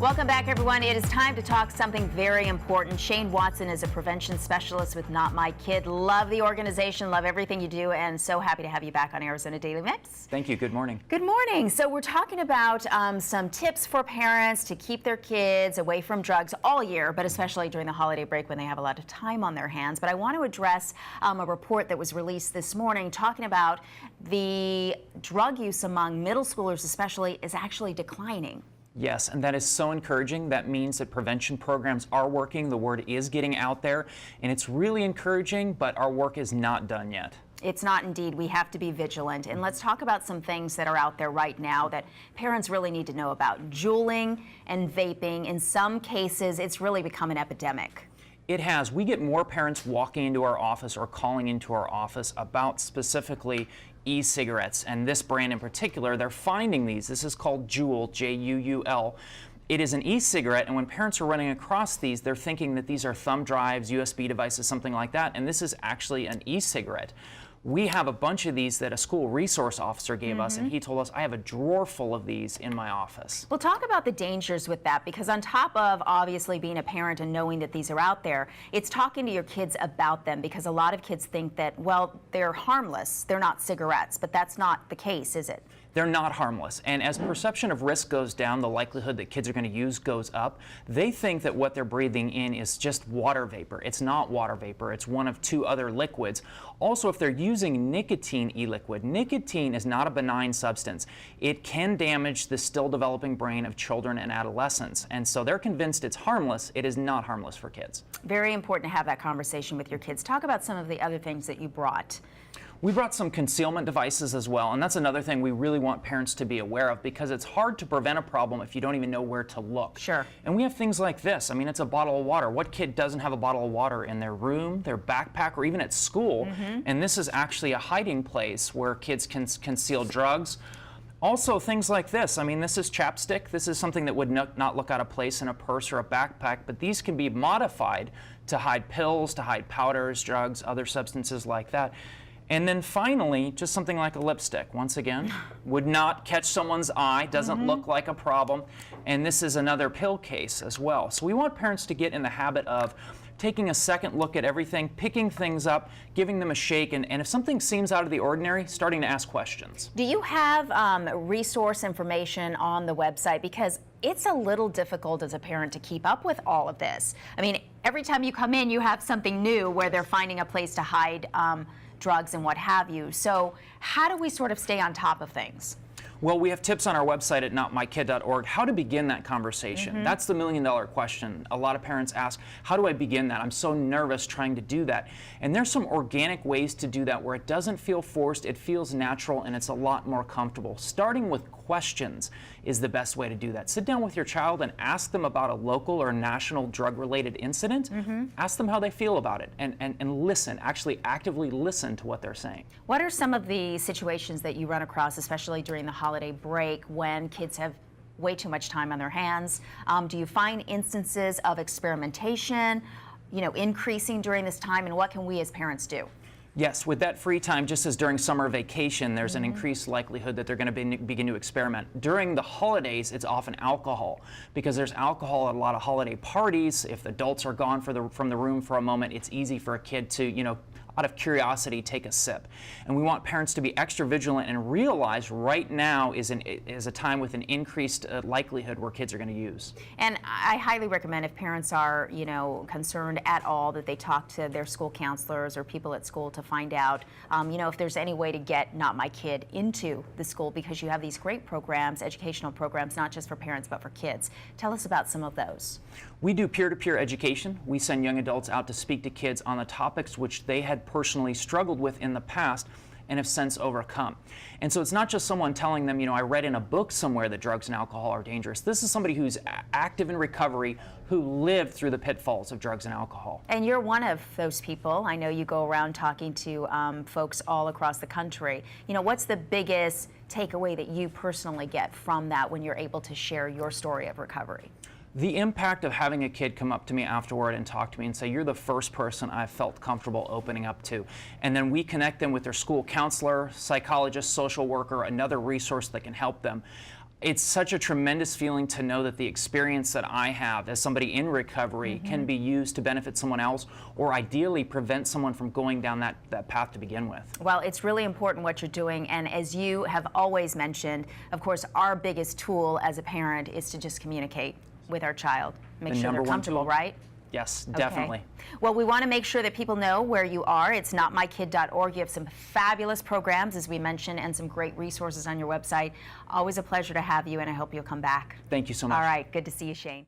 Welcome back, everyone. It is time to talk something very important. Shane Watson is a prevention specialist with notMYkid. Love the organization, love everything you do, and so happy to have you back on Arizona Daily Mix. Thank you. Good morning. Good morning. So we're talking about some tips for parents to keep their kids away from drugs all year, but especially during the holiday break when they have a lot of time on their hands. But I want to address a report that was released this morning talking about the drug use among middle schoolers especially is actually declining. Yes, and that is so encouraging. That means that prevention programs are working. The word is getting out there, and it's really encouraging, but our work is not done yet. It's not indeed. We have to be vigilant. And let's talk about some things that are out there right now that parents really need to know about. Juuling and vaping. In some cases, it's really become an epidemic. It has. We get more parents walking into our office or calling into our office about specifically e-cigarettes, and this brand in particular. They're finding these. This is called Juul, J-U-U-L. It is an e-cigarette, and when parents are running across these, they're thinking that these are thumb drives, USB devices, something like that, and this is actually an e-cigarette. We have a bunch of these that a school resource officer gave us, and he told us, I have a drawer full of these in my office. Well, talk about the dangers with that, because on top of obviously being a parent and knowing that these are out there, it's talking to your kids about them, because a lot of kids think that, well, they're harmless, they're not cigarettes, but that's not the case, is it? They're not harmless. And as perception of risk goes down, the likelihood that kids are going to use goes up. They think that what they're breathing in is just water vapor. It's not water vapor. It's one of two other liquids. Also, if they're using nicotine e-liquid, nicotine is not a benign substance. It can damage the still developing brain of children and adolescents. And so they're convinced it's harmless. It is not harmless for kids. Very important to have that conversation with your kids. Talk about some of the other things that you brought. We brought some concealment devices as well, and that's another thing we really want parents to be aware of, because it's hard to prevent a problem if you don't even know where to look. Sure. And we have things like this. I mean, it's a bottle of water. What kid doesn't have a bottle of water in their room, their backpack, or even at school? And this is actually a hiding place where kids can conceal drugs. Also, things like this. I mean, this is chapstick. This is something that would not look out of place in a purse or a backpack, but these can be modified to hide pills, to hide powders, drugs, other substances like that. And then finally, just something like a lipstick. Once again, would not catch someone's eye, doesn't look like a problem. And this is another pill case as well. So we want parents to get in the habit of taking a second look at everything, picking things up, giving them a shake, and if something seems out of the ordinary, starting to ask questions. Do you have resource information on the website? Because it's a little difficult as a parent to keep up with all of this. I mean, every time you come in, you have something new where they're finding a place to hide drugs and what have you. So how do we sort of stay on top of things? Well, we have tips on our website at notmykid.org how to begin that conversation. That's the million-dollar question. A lot of parents ask, how do I begin that? I'm so nervous trying to do that. And there's some organic ways to do that where it doesn't feel forced, it feels natural, and it's a lot more comfortable. Starting with questions is the best way to do that. Sit down with your child and ask them about a local or national drug-related incident. Ask them how they feel about it, and listen, actually actively listen to what they're saying. What are some of the situations that you run across, especially during the holiday break when kids have way too much time on their hands? Do you find instances of experimentation, increasing during this time, and what can we as parents do? Yes, with that free time, just as during summer vacation, there's an increased likelihood that they're going to begin to experiment. During the holidays, it's often alcohol, because there's alcohol at a lot of holiday parties. If adults are gone from the room for a moment, it's easy for a kid to, out of curiosity, take a sip. And we want parents to be extra vigilant and realize right now is a time with an increased likelihood where kids are going to use. And I highly recommend, if parents are, concerned at all, that they talk to their school counselors or people at school to find out, if there's any way to get notMYkid into the school, because you have these great programs, educational programs, not just for parents but for kids. Tell us about some of those. We do peer-to-peer education. We send young adults out to speak to kids on the topics which they had personally struggled with in the past and have since overcome. And so it's not just someone telling them, I read in a book somewhere that drugs and alcohol are dangerous. This is somebody who's active in recovery, who lived through the pitfalls of drugs and alcohol. And you're one of those people. I know you go around talking to folks all across the country. What's the biggest takeaway that you personally get from that when you're able to share your story of recovery? The impact of having a kid come up to me afterward and talk to me and say, you're the first person I've felt comfortable opening up to. And then we connect them with their school counselor, psychologist, social worker, another resource that can help them. It's such a tremendous feeling to know that the experience that I have as somebody in recovery can be used to benefit someone else, or ideally prevent someone from going down that path to begin with. Well, it's really important what you're doing, and as you have always mentioned, of course, our biggest tool as a parent is to just communicate with our child, make sure they're comfortable, right? Yes, definitely. Okay. Well, we want to make sure that people know where you are. It's notmykid.org. You have some fabulous programs, as we mentioned, and some great resources on your website. Always a pleasure to have you, and I hope you'll come back. Thank you so much. All right, good to see you, Shane.